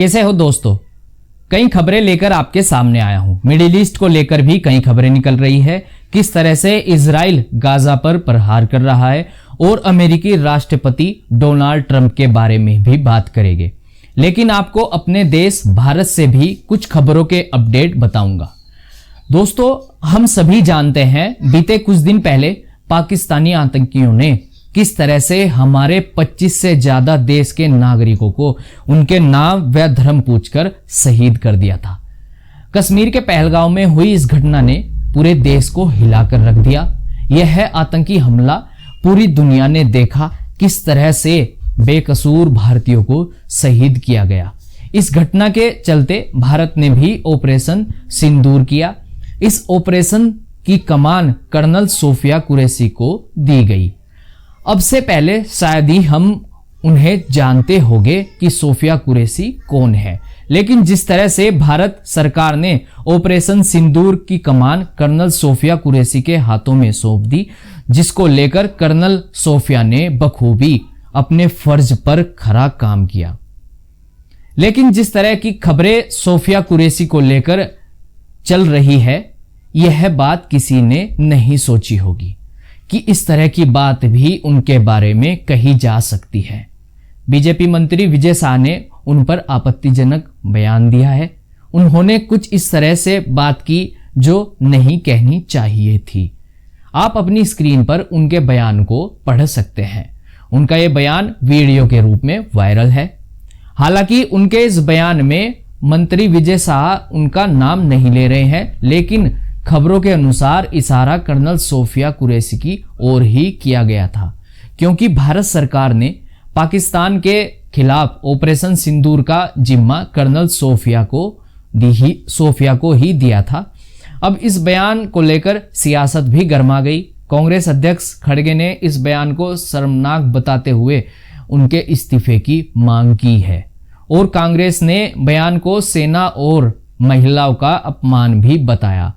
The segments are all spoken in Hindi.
कैसे हो दोस्तों। कई खबरें लेकर आपके सामने आया हूं। मिडिल ईस्ट को लेकर भी कई खबरें निकल रही है। किस तरह से इजराइल गाजा पर प्रहार कर रहा है और अमेरिकी राष्ट्रपति डोनाल्ड ट्रंप के बारे में भी बात करेंगे। लेकिन आपको अपने देश भारत से भी कुछ खबरों के अपडेट बताऊंगा। दोस्तों, हम सभी जानते हैं बीते कुछ दिन पहले पाकिस्तानी आतंकियों ने किस तरह से हमारे 25 से ज्यादा देश के नागरिकों को उनके नाम व धर्म पूछकर शहीद कर दिया था। कश्मीर के पहलगांव में हुई इस घटना ने पूरे देश को हिलाकर रख दिया। यह है आतंकी हमला। पूरी दुनिया ने देखा किस तरह से बेकसूर भारतीयों को शहीद किया गया। इस घटना के चलते भारत ने भी ऑपरेशन सिंदूर किया। इस ऑपरेशन की कमान कर्नल सोफिया कुरैशी को दी गई। अब से पहले शायद ही हम उन्हें जानते होंगे कि सोफिया कुरैशी कौन है, लेकिन जिस तरह से भारत सरकार ने ऑपरेशन सिंदूर की कमान कर्नल सोफिया कुरैशी के हाथों में सौंप दी, जिसको लेकर कर्नल सोफिया ने बखूबी अपने फर्ज पर खरा काम किया। लेकिन जिस तरह की खबरें सोफिया कुरैशी को लेकर चल रही है, यह बात किसी ने नहीं सोची होगी कि इस तरह की बात भी उनके बारे में कही जा सकती है। बीजेपी मंत्री विजय शाह ने उन पर आपत्तिजनक बयान दिया है। उन्होंने कुछ इस तरह से बात की जो नहीं कहनी चाहिए थी। आप अपनी स्क्रीन पर उनके बयान को पढ़ सकते हैं। उनका यह बयान वीडियो के रूप में वायरल है। हालांकि उनके इस बयान में मंत्री विजय शाह उनका नाम नहीं ले रहे हैं, लेकिन खबरों के अनुसार इशारा कर्नल सोफिया कुरैशी की ओर ही किया गया था, क्योंकि भारत सरकार ने पाकिस्तान के खिलाफ ऑपरेशन सिंदूर का जिम्मा कर्नल सोफिया को ही दिया था। अब इस बयान को लेकर सियासत भी गर्मा गई। कांग्रेस अध्यक्ष खड़गे ने इस बयान को शर्मनाक बताते हुए उनके इस्तीफे की मांग की है और कांग्रेस ने बयान को सेना और महिलाओं का अपमान भी बताया।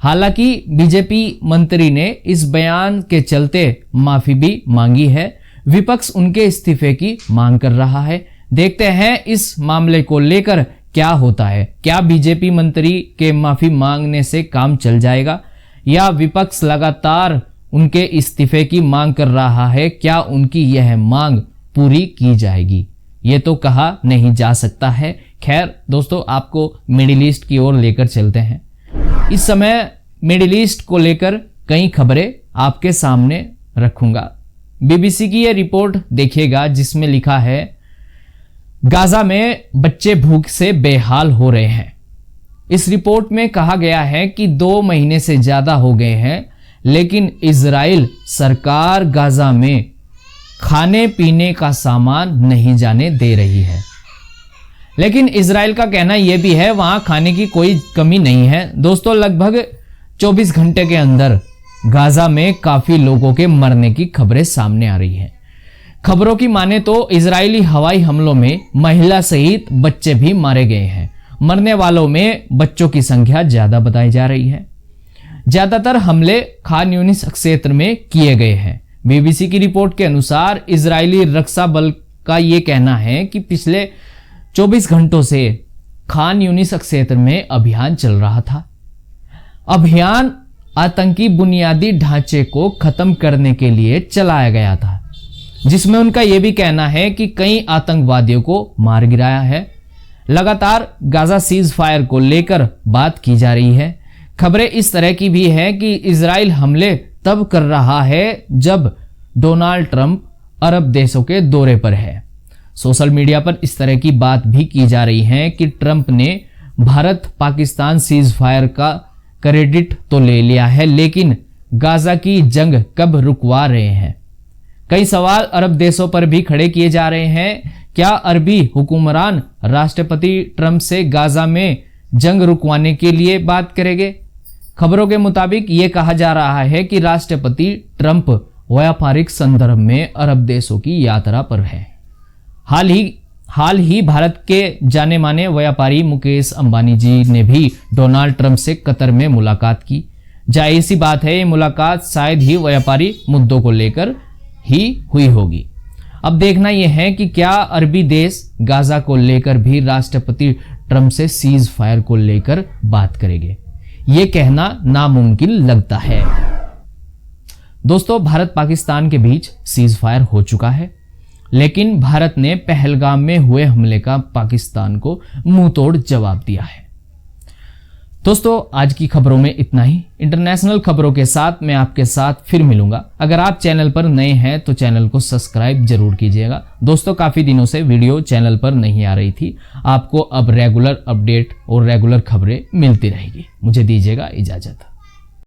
हालांकि बीजेपी मंत्री ने इस बयान के चलते माफी भी मांगी है। विपक्ष उनके इस्तीफे की मांग कर रहा है। देखते हैं इस मामले को लेकर क्या होता है। क्या बीजेपी मंत्री के माफी मांगने से काम चल जाएगा या विपक्ष लगातार उनके इस्तीफे की मांग कर रहा है? क्या उनकी यह मांग पूरी की जाएगी? ये तो कहा नहीं जा सकता है। खैर दोस्तों, आपको मिडिल ईस्ट की ओर लेकर चलते हैं। इस समय मिडिल ईस्ट को लेकर कई खबरें आपके सामने रखूंगा। बीबीसी की यह रिपोर्ट देखिएगा जिसमें लिखा है गाजा में बच्चे भूख से बेहाल हो रहे हैं। इस रिपोर्ट में कहा गया है कि 2 महीने से ज्यादा हो गए हैं, लेकिन इजराइल सरकार गाजा में खाने पीने का सामान नहीं जाने दे रही है। लेकिन इजराइल का कहना यह भी है वहां खाने की कोई कमी नहीं है। दोस्तों, लगभग 24 घंटे के अंदर गाजा में काफी लोगों के मरने की खबरें सामने आ रही हैं। खबरों की माने तो इजरायली हवाई हमलों में महिला सहित बच्चे भी मारे गए हैं। मरने वालों में बच्चों की संख्या ज्यादा बताई जा रही है। ज्यादातर हमले खान यूनिस क्षेत्र में किए गए हैं। बीबीसी की रिपोर्ट के अनुसार इजरायली रक्षा बल का यह कहना है कि पिछले 24 घंटों से खान यूनिस क्षेत्र में अभियान चल रहा था। अभियान आतंकी बुनियादी ढांचे को खत्म करने के लिए चलाया गया था, जिसमें उनका यह भी कहना है कि कई आतंकवादियों को मार गिराया है। लगातार गाजा सीज फायर को लेकर बात की जा रही है। खबरें इस तरह की भी है कि इजराइल हमले तब कर रहा है जब डोनाल्ड ट्रंप अरब देशों के दौरे पर है। सोशल मीडिया पर इस तरह की बात भी की जा रही है कि ट्रंप ने भारत पाकिस्तान सीज फायर का क्रेडिट तो ले लिया है, लेकिन गाजा की जंग कब रुकवा रहे हैं? कई सवाल अरब देशों पर भी खड़े किए जा रहे हैं। क्या अरबी हुक्मरान राष्ट्रपति ट्रंप से गाजा में जंग रुकवाने के लिए बात करेंगे? खबरों के मुताबिक ये कहा जा रहा है कि राष्ट्रपति ट्रंप व्यापारिक संदर्भ में अरब देशों की यात्रा पर है। हाल ही भारत के जाने माने व्यापारी मुकेश अंबानी जी ने भी डोनाल्ड ट्रंप से कतर में मुलाकात की। जाहिर सी बात है, ये मुलाकात शायद ही व्यापारी मुद्दों को लेकर ही हुई होगी। अब देखना यह है कि क्या अरबी देश गाजा को लेकर भी राष्ट्रपति ट्रंप से सीज फायर को लेकर बात करेंगे। यह कहना नामुमकिन लगता है। दोस्तों, भारत पाकिस्तान के बीच सीज फायर हो चुका है, लेकिन भारत ने पहलगाम में हुए हमले का पाकिस्तान को मुंहतोड़ जवाब दिया है। दोस्तों, आज की खबरों में इतना ही। इंटरनेशनल खबरों के साथ मैं आपके साथ फिर मिलूंगा। अगर आप चैनल पर नए हैं तो चैनल को सब्सक्राइब जरूर कीजिएगा। दोस्तों, काफी दिनों से वीडियो चैनल पर नहीं आ रही थी, आपको अब रेगुलर अपडेट और रेगुलर खबरें मिलती रहेगी। मुझे दीजिएगा इजाजत।